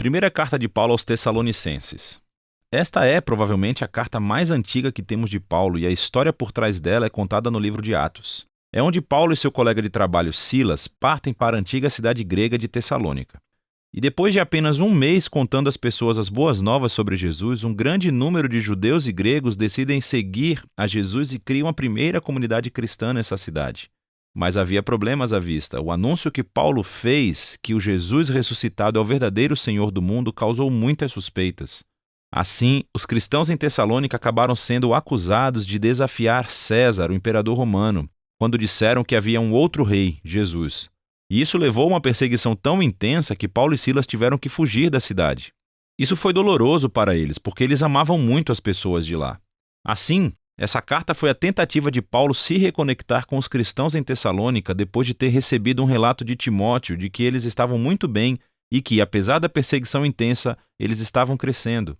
Primeira carta de Paulo aos Tessalonicenses. Esta é provavelmente a carta mais antiga que temos de Paulo e a história por trás dela é contada no livro de Atos. É onde Paulo e seu colega de trabalho Silas partem para a antiga cidade grega de Tessalônica. E depois de apenas um mês contando às pessoas as boas novas sobre Jesus, um grande número de judeus e gregos decidem seguir a Jesus e criam a primeira comunidade cristã nessa cidade. Mas havia problemas à vista. O anúncio que Paulo fez, que o Jesus ressuscitado é o verdadeiro Senhor do mundo, causou muitas suspeitas. Assim, os cristãos em Tessalônica acabaram sendo acusados de desafiar César, o imperador romano, quando disseram que havia um outro rei, Jesus. E isso levou a uma perseguição tão intensa que Paulo e Silas tiveram que fugir da cidade. Isso foi doloroso para eles, porque eles amavam muito as pessoas de lá. Assim, essa carta foi a tentativa de Paulo se reconectar com os cristãos em Tessalônica depois de ter recebido um relato de Timóteo de que eles estavam muito bem e que, apesar da perseguição intensa, eles estavam crescendo.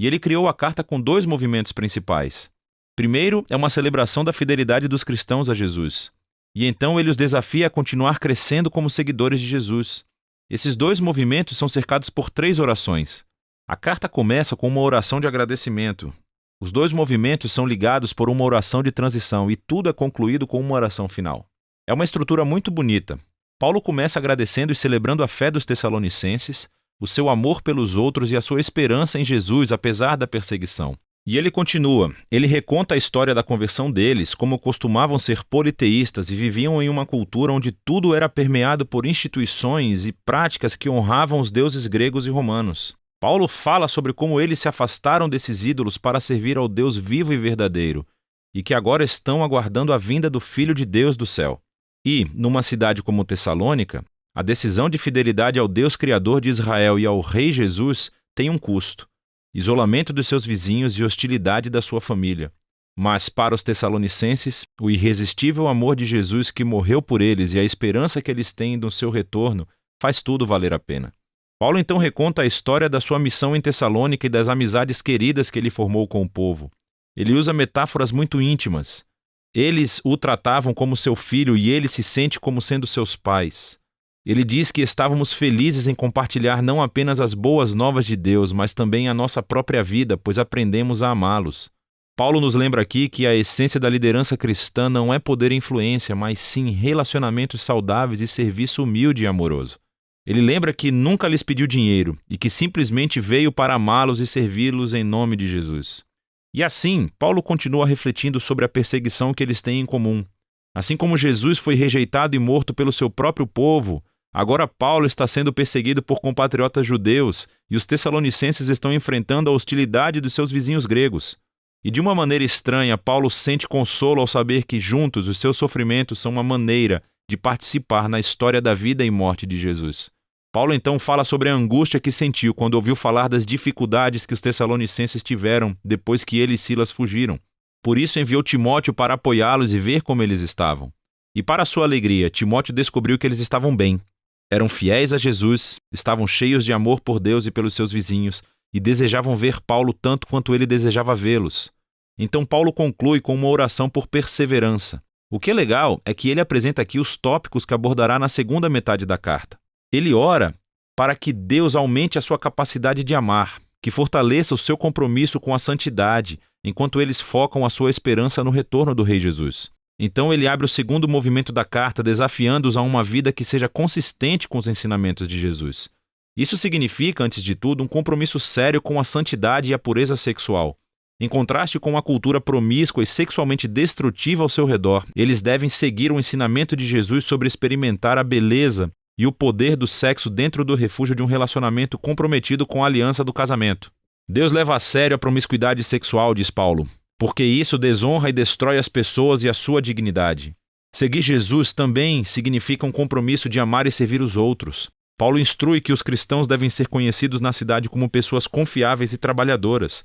E ele criou a carta com dois movimentos principais. Primeiro, é uma celebração da fidelidade dos cristãos a Jesus. E então ele os desafia a continuar crescendo como seguidores de Jesus. Esses dois movimentos são cercados por 3 orações. A carta começa com uma oração de agradecimento. Os dois movimentos são ligados por uma oração de transição e tudo é concluído com uma oração final. É uma estrutura muito bonita. Paulo começa agradecendo e celebrando a fé dos tessalonicenses, o seu amor pelos outros e a sua esperança em Jesus apesar da perseguição. E ele continua, ele reconta a história da conversão deles, como costumavam ser politeístas e viviam em uma cultura onde tudo era permeado por instituições e práticas que honravam os deuses gregos e romanos. Paulo fala sobre como eles se afastaram desses ídolos para servir ao Deus vivo e verdadeiro, e que agora estão aguardando a vinda do Filho de Deus do céu. E, numa cidade como Tessalônica, a decisão de fidelidade ao Deus Criador de Israel e ao Rei Jesus tem um custo: isolamento dos seus vizinhos e hostilidade da sua família. Mas para os tessalonicenses, o irresistível amor de Jesus que morreu por eles e a esperança que eles têm no seu retorno faz tudo valer a pena. Paulo então reconta a história da sua missão em Tessalônica e das amizades queridas que ele formou com o povo. Ele usa metáforas muito íntimas. Eles o tratavam como seu filho e ele se sente como sendo seus pais. Ele diz que estávamos felizes em compartilhar não apenas as boas novas de Deus, mas também a nossa própria vida, pois aprendemos a amá-los. Paulo nos lembra aqui que a essência da liderança cristã não é poder e influência, mas sim relacionamentos saudáveis e serviço humilde e amoroso. Ele lembra que nunca lhes pediu dinheiro e que simplesmente veio para amá-los e servi-los em nome de Jesus. E assim, Paulo continua refletindo sobre a perseguição que eles têm em comum. Assim como Jesus foi rejeitado e morto pelo seu próprio povo, agora Paulo está sendo perseguido por compatriotas judeus e os tessalonicenses estão enfrentando a hostilidade dos seus vizinhos gregos. E de uma maneira estranha, Paulo sente consolo ao saber que juntos os seus sofrimentos são uma maneira de participar na história da vida e morte de Jesus. Paulo então fala sobre a angústia que sentiu quando ouviu falar das dificuldades que os tessalonicenses tiveram depois que ele e Silas fugiram. Por isso enviou Timóteo para apoiá-los e ver como eles estavam. E para sua alegria, Timóteo descobriu que eles estavam bem. Eram fiéis a Jesus, estavam cheios de amor por Deus e pelos seus vizinhos e desejavam ver Paulo tanto quanto ele desejava vê-los. Então Paulo conclui com uma oração por perseverança. O que é legal é que ele apresenta aqui os tópicos que abordará na segunda metade da carta. Ele ora para que Deus aumente a sua capacidade de amar, que fortaleça o seu compromisso com a santidade, enquanto eles focam a sua esperança no retorno do Rei Jesus. Então ele abre o segundo movimento da carta, desafiando-os a uma vida que seja consistente com os ensinamentos de Jesus. Isso significa, antes de tudo, um compromisso sério com a santidade e a pureza sexual. Em contraste com a cultura promíscua e sexualmente destrutiva ao seu redor, eles devem seguir o ensinamento de Jesus sobre experimentar a beleza e o poder do sexo dentro do refúgio de um relacionamento comprometido com a aliança do casamento. Deus leva a sério a promiscuidade sexual, diz Paulo, porque isso desonra e destrói as pessoas e a sua dignidade. Seguir Jesus também significa um compromisso de amar e servir os outros. Paulo instrui que os cristãos devem ser conhecidos na cidade como pessoas confiáveis e trabalhadoras,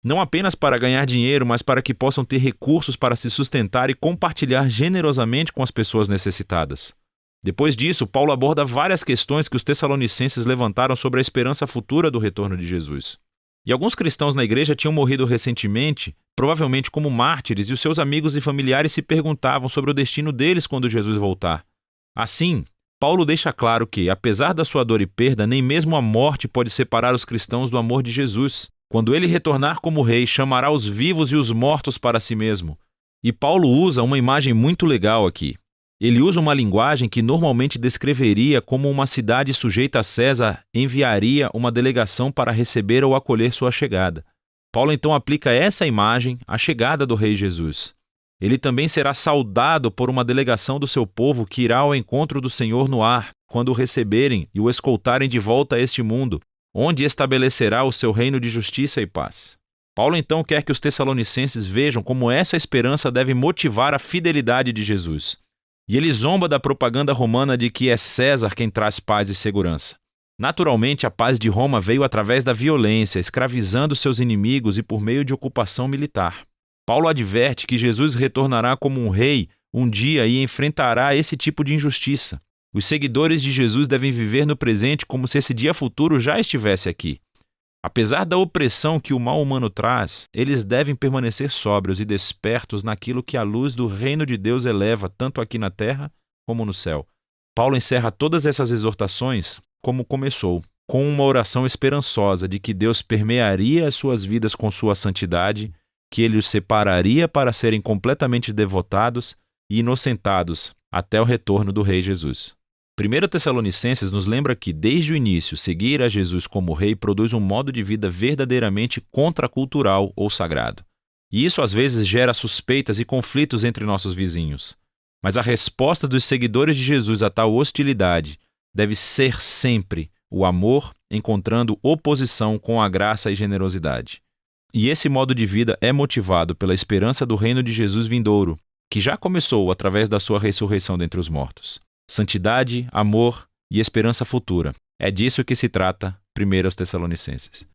não apenas para ganhar dinheiro, mas para que possam ter recursos para se sustentar e compartilhar generosamente com as pessoas necessitadas. Depois disso, Paulo aborda várias questões que os tessalonicenses levantaram sobre a esperança futura do retorno de Jesus. E alguns cristãos na igreja tinham morrido recentemente, provavelmente como mártires, e os seus amigos e familiares se perguntavam sobre o destino deles quando Jesus voltar. Assim, Paulo deixa claro que, apesar da sua dor e perda, nem mesmo a morte pode separar os cristãos do amor de Jesus. Quando ele retornar como rei, chamará os vivos e os mortos para si mesmo. E Paulo usa uma imagem muito legal aqui. Ele usa uma linguagem que normalmente descreveria como uma cidade sujeita a César enviaria uma delegação para receber ou acolher sua chegada. Paulo então aplica essa imagem à chegada do rei Jesus. Ele também será saudado por uma delegação do seu povo que irá ao encontro do Senhor no ar, quando o receberem e o escoltarem de volta a este mundo, onde estabelecerá o seu reino de justiça e paz. Paulo então quer que os tessalonicenses vejam como essa esperança deve motivar a fidelidade de Jesus. E ele zomba da propaganda romana de que é César quem traz paz e segurança. Naturalmente, a paz de Roma veio através da violência, escravizando seus inimigos e por meio de ocupação militar. Paulo adverte que Jesus retornará como um rei um dia e enfrentará esse tipo de injustiça. Os seguidores de Jesus devem viver no presente como se esse dia futuro já estivesse aqui. Apesar da opressão que o mal humano traz, eles devem permanecer sóbrios e despertos naquilo que a luz do reino de Deus eleva tanto aqui na terra como no céu. Paulo encerra todas essas exortações como começou, com uma oração esperançosa de que Deus permearia as suas vidas com sua santidade, que ele os separaria para serem completamente devotados e inocentados até o retorno do Rei Jesus. 1 Tessalonicenses nos lembra que, desde o início, seguir a Jesus como rei produz um modo de vida verdadeiramente contracultural ou sagrado. E isso às vezes gera suspeitas e conflitos entre nossos vizinhos. Mas a resposta dos seguidores de Jesus a tal hostilidade deve ser sempre o amor encontrando oposição com a graça e generosidade. E esse modo de vida é motivado pela esperança do reino de Jesus vindouro, que já começou através da sua ressurreição dentre os mortos. Santidade, amor e esperança futura. É disso que se trata 1 Tessalonicenses.